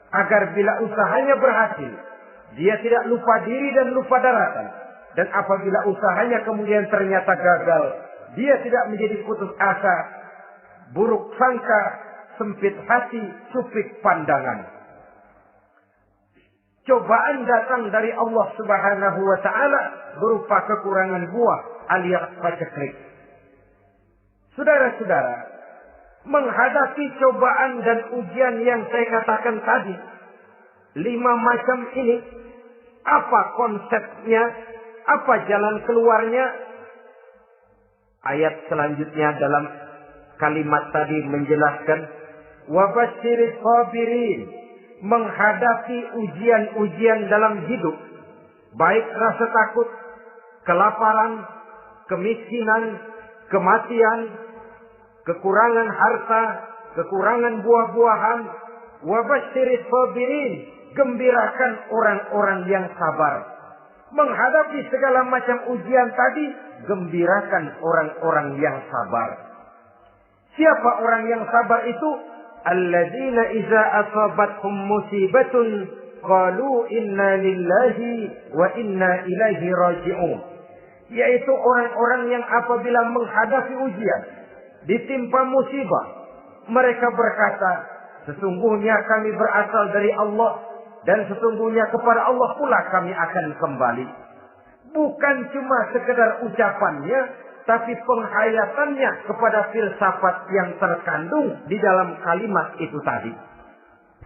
Agar bila usahanya berhasil, dia tidak lupa diri dan lupa daratan. Dan apabila usahanya kemudian ternyata gagal, dia tidak menjadi putus asa, buruk sangka, sempit hati, supik pandangan. Cobaan datang dari Allah Subhanahu wa ta'ala berupa kekurangan buah alias paceklik. Saudara-saudara, menghadapi cobaan dan ujian yang saya katakan tadi, 5 macam ini, Apa konsepnya? Apa jalan keluarnya? Ayat selanjutnya dalam kalimat tadi menjelaskan wabasyiris sabirin, menghadapi ujian-ujian dalam hidup, baik rasa takut, kelaparan, kemiskinan, kematian, kekurangan harta, kekurangan buah-buahan. Wabasyiris sabirin, gembirakan orang-orang yang sabar. Menghadapi segala macam ujian tadi, gembirakan orang-orang yang sabar. Siapa orang yang sabar itu? Alladzina iza asabathum musibatun qalu inna lillahi wa inna ilaihi raji'un. Yaitu orang-orang yang apabila menghadapi ujian, ditimpa musibah, mereka berkata, sesungguhnya kami berasal dari Allah dan sesungguhnya kepada Allah pula kami akan kembali. Bukan cuma sekedar ucapannya, tapi penghayatannya kepada filsafat yang terkandung di dalam kalimat itu tadi.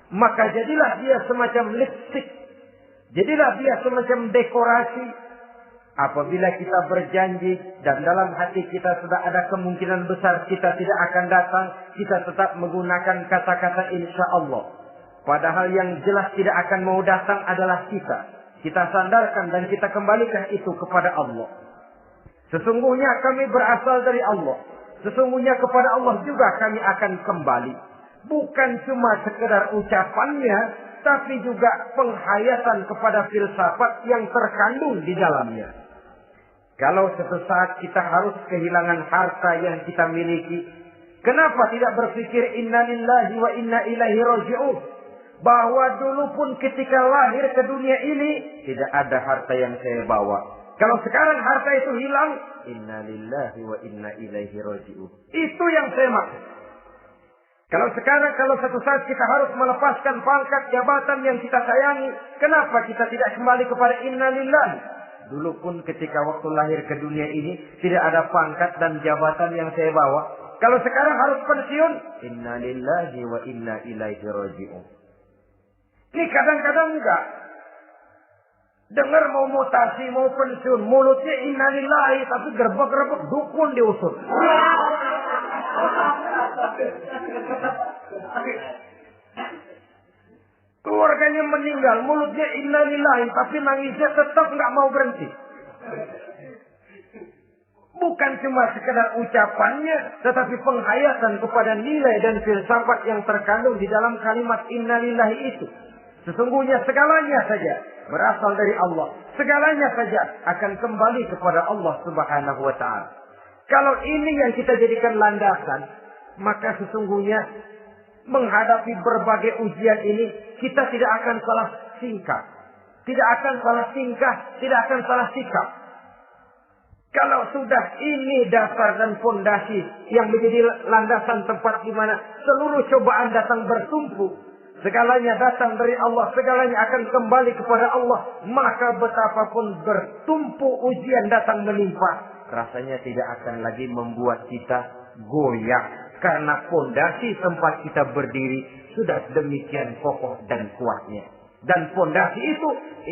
Maka jadilah dia semacam lipstik. Jadilah dia semacam dekorasi. Apabila kita berjanji dan dalam hati kita sudah ada kemungkinan besar kita tidak akan datang, kita tetap menggunakan kata-kata insya Allah. Padahal yang jelas tidak akan mau datang adalah kita. Kita sandarkan dan kita kembalikan itu kepada Allah. Sesungguhnya kami berasal dari Allah. Sesungguhnya kepada Allah juga kami akan kembali. Bukan cuma sekedar ucapannya, tapi juga penghayatan kepada filsafat yang terkandung di dalamnya. Kalau suatu saat kita harus kehilangan harta yang kita miliki, kenapa tidak berpikir inna lillahi wa inna ilaihi raji'un? Bahwa dulu pun ketika lahir ke dunia ini, tidak ada harta yang saya bawa. Kalau sekarang harta itu hilang, inna lillahi wa inna ilaihi raji'un. Itu yang saya maksud. Kalau sekarang, kalau suatu saat kita harus melepaskan pangkat jabatan yang kita sayangi, kenapa kita tidak kembali kepada inna lillahi? Dulu pun ketika waktu lahir ke dunia ini, tidak ada pangkat dan jabatan yang saya bawa. Kalau sekarang harus pensiun, inna lillahi wa inna ilaihi raji'un. Ini kadang-kadang enggak. Dengar mau mutasi, mau pensiun, mulutnya inna lillahi, tapi gerbek-gerbek dukun diusut. Keluarganya meninggal, mulutnya inna lillahi, tapi nangisnya tetap enggak mau berhenti. Bukan cuma sekedar ucapannya, tetapi penghayatan kepada nilai dan filsafat yang terkandung di dalam kalimat inna lillahi itu. Sesungguhnya segalanya saja berasal dari Allah. Segalanya saja akan kembali kepada Allah Subhanahu wa ta'ala. Kalau ini yang kita jadikan landasan, maka sesungguhnya menghadapi berbagai ujian ini, kita tidak akan salah tingkah. Tidak akan salah tingkah, tidak akan salah sikap. Kalau sudah ini dasar dan fondasi yang menjadi landasan tempat di mana seluruh cobaan datang bertumpu, segalanya datang dari Allah, segalanya akan kembali kepada Allah, maka betapapun bertumpu ujian datang menimpa, rasanya tidak akan lagi membuat kita goyah, karena fondasi tempat kita berdiri sudah demikian kokoh dan kuatnya. Dan fondasi itu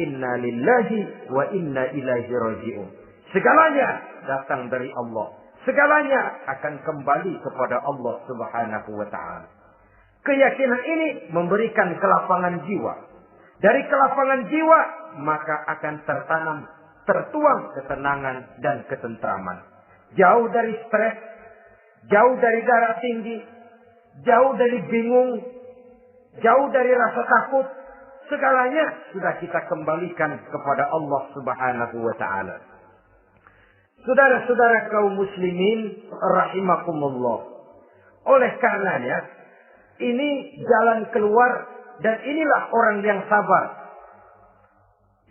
inna lillahi wa inna ilaihi raji'un. Segalanya datang dari Allah. Segalanya akan kembali kepada Allah Subhanahu wa ta'ala. Keyakinan ini memberikan kelapangan jiwa. Dari kelapangan jiwa, maka akan tertuang ketenangan dan ketentraman. Jauh dari stres, jauh dari darah tinggi, jauh dari bingung, jauh dari rasa takut. Segalanya sudah kita kembalikan kepada Allah Subhanahu wa ta'ala. Saudara-saudara kaum muslimin rahimakumullah. Oleh karenanya, ini jalan keluar dan inilah orang yang sabar.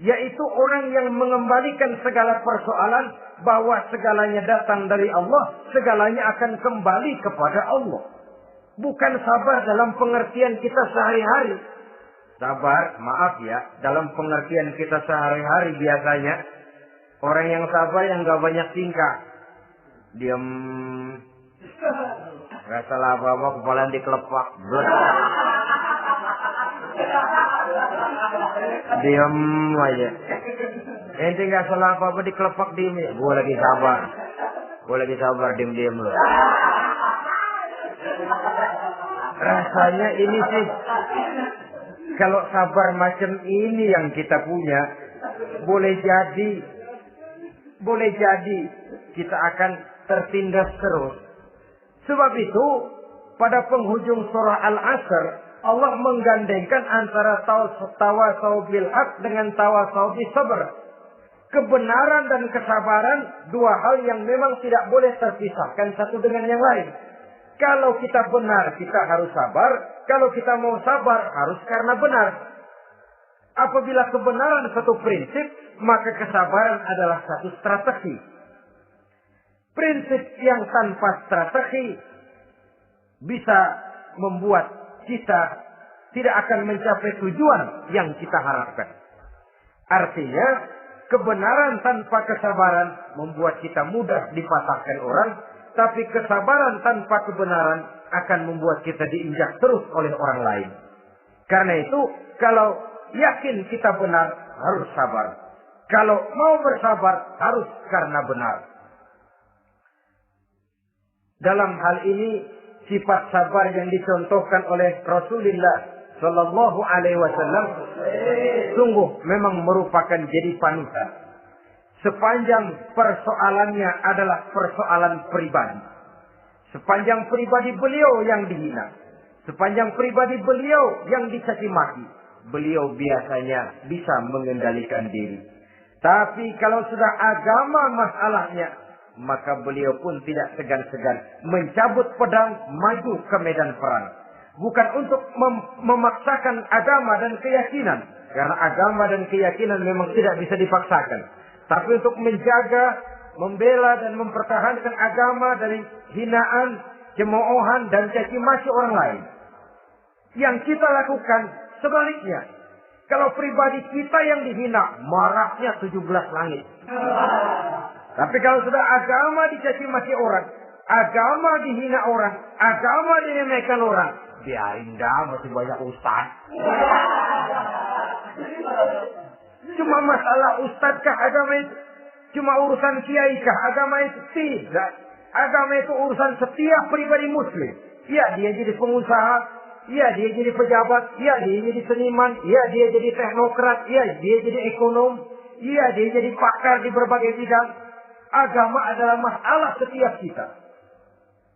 Yaitu orang yang mengembalikan segala persoalan bahwa segalanya datang dari Allah, segalanya akan kembali kepada Allah. Bukan sabar dalam pengertian kita sehari-hari. Sabar, maaf ya, dalam pengertian kita sehari-hari biasanya orang yang sabar yang gak banyak tingkah. Diam. Gak salah apa-apa, kepala dikelepak. Diam aja. Ente nggak salah apa-apa dikelepak diem ya. Gue lagi sabar, diem loh. Rasanya ini sih, kalau sabar macam ini yang kita punya, boleh jadi kita akan tertindas terus. Sebab itu, pada penghujung surah Al-Asr, Allah menggandengkan antara tawasau bil haq dengan tawasau bis sabr. Kebenaran dan kesabaran, dua hal yang memang tidak boleh terpisahkan satu dengan yang lain. Kalau kita benar, kita harus sabar. Kalau kita mau sabar, harus karena benar. Apabila kebenaran satu prinsip, maka kesabaran adalah satu strategi. Prinsip yang tanpa strategi bisa membuat kita tidak akan mencapai tujuan yang kita harapkan. Artinya, kebenaran tanpa kesabaran membuat kita mudah dipatahkan orang, tapi kesabaran tanpa kebenaran akan membuat kita diinjak terus oleh orang lain. Karena itu, kalau yakin kita benar, harus sabar. Kalau mau bersabar, harus karena benar. Dalam hal ini, sifat sabar yang dicontohkan oleh Rasulullah Sallallahu Alaihi Wasallam sungguh memang merupakan jadi panutan. Sepanjang persoalannya adalah persoalan pribadi. Sepanjang pribadi beliau yang dihina, sepanjang pribadi beliau yang dicaci maki, beliau biasanya bisa mengendalikan diri. Tapi kalau sudah agama masalahnya, maka beliau pun tidak segan-segan mencabut pedang maju ke medan perang. Bukan untuk memaksakan agama dan keyakinan, karena agama dan keyakinan memang tidak bisa dipaksakan. Tapi untuk menjaga, membela dan mempertahankan agama dari hinaan, cemoohan dan caci maki orang lain. Yang kita lakukan sebaliknya. Kalau pribadi kita yang dihina, marahnya 17 langit. Tapi kalau sudah agama dicaci maki orang, agama dihina orang, agama diremehkan orang, biarin dah, masih banyak ustaz. Cuma masalah ustadkah agama itu? Cuma urusan kiaikah agama itu? Tidak. Agama itu urusan setiap pribadi muslim. Ya, dia jadi pengusaha. Ya, dia jadi pejabat. Ya, dia jadi seniman. Ya, dia jadi teknokrat. Ya, dia jadi ekonom. Ya, dia jadi pakar di berbagai bidang. Agama adalah masalah setiap kita.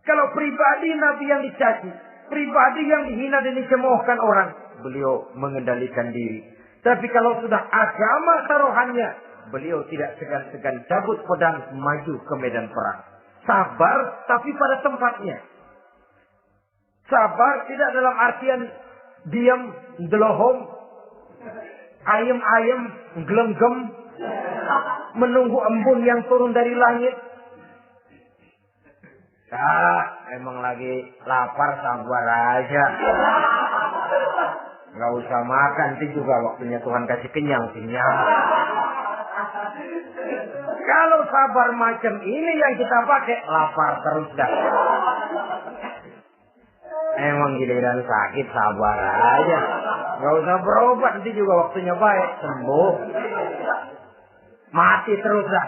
Kalau pribadi Nabi yang dicaci, pribadi yang dihina dan dicemoohkan orang, beliau mengendalikan diri. Tapi kalau sudah agama taruhannya, beliau tidak segan-segan cabut pedang maju ke medan perang. Sabar tapi pada tempatnya. Sabar tidak dalam artian diam, delohom, ayem-ayem, gelenggem, menunggu embun yang turun dari langit. Emang lagi lapar, sabar aja. Gak usah makan, nanti juga waktunya Tuhan kasih kenyang. Kalau sabar macam ini yang kita pakai, lapar terus dah. Emang giliran sakit, sabar aja. Gak usah berobat, nanti juga waktunya baik, sembuh. Mati terus dah.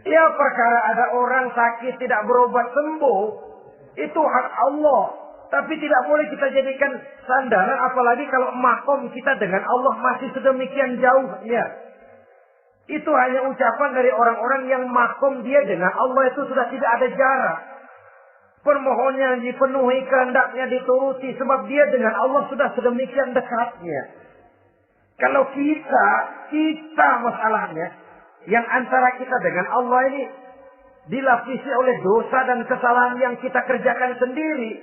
Ya, perkara ada orang sakit tidak berobat sembuh, itu hak Allah. Tapi tidak boleh kita jadikan sandaran, apalagi kalau makom kita dengan Allah masih sedemikian jauhnya. Itu hanya ucapan dari orang-orang yang makom dia dengan Allah itu sudah tidak ada jarak. Permohonannya dipenuhi, kehendaknya dituruti, sebab dia dengan Allah sudah sedemikian dekatnya. Kalau kita masalahnya, yang antara kita dengan Allah ini dilapisi oleh dosa dan kesalahan yang kita kerjakan sendiri,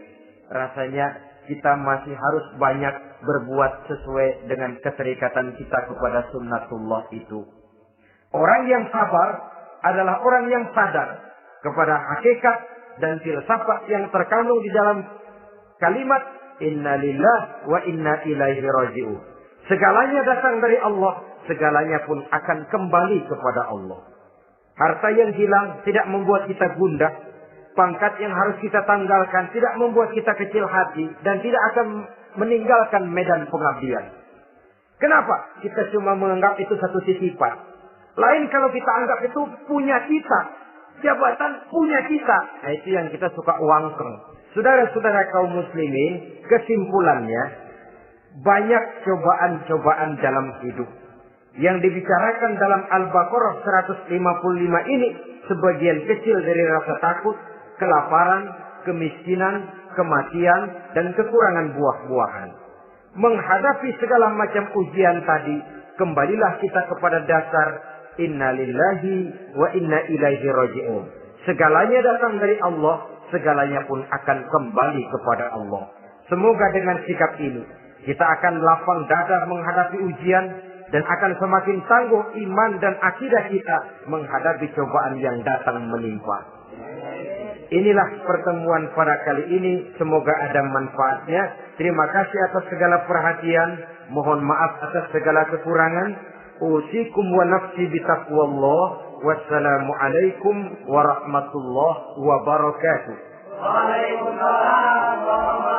rasanya kita masih harus banyak berbuat sesuai dengan keterikatan kita kepada sunnatullah itu. Orang yang sabar adalah orang yang sadar kepada hakikat dan filsafat yang terkandung di dalam kalimat inna lillahi wa inna ilaihi raji'un. Segalanya datang dari Allah, segalanya pun akan kembali kepada Allah. Harta yang hilang tidak membuat kita gundah. pangkat yang harus kita tanggalkan, tidak membuat kita kecil hati, dan tidak akan meninggalkan medan pengabdian. Kenapa? Kita cuma menganggap itu satu titipan. Lain kalau kita anggap itu punya kita. Jabatan punya kita. Nah, itu yang kita suka wangkeng. Saudara-saudara kaum muslimin, kesimpulannya, banyak cobaan-cobaan dalam hidup. Yang dibicarakan dalam Al-Baqarah 155 ini, sebagian kecil dari rasa takut, kelaparan, kemiskinan, kematian, dan kekurangan buah-buahan. Menghadapi segala macam ujian tadi, kembalilah kita kepada dasar inna lillahi wa inna ilaihi raji'un. Segalanya datang dari Allah, segalanya pun akan kembali kepada Allah. Semoga dengan sikap ini, kita akan lapang dada menghadapi ujian, dan akan semakin tangguh iman dan akidah kita menghadapi cobaan yang datang menimpa. Inilah pertemuan pada kali ini. Semoga ada manfaatnya. Terima kasih atas segala perhatian. Mohon maaf atas segala kekurangan. Usikum wa nafsi bitaqwallah. Wassalamualaikum warahmatullahi wabarakatuh. Waalaikumsalam warahmatullahi wabarakatuh.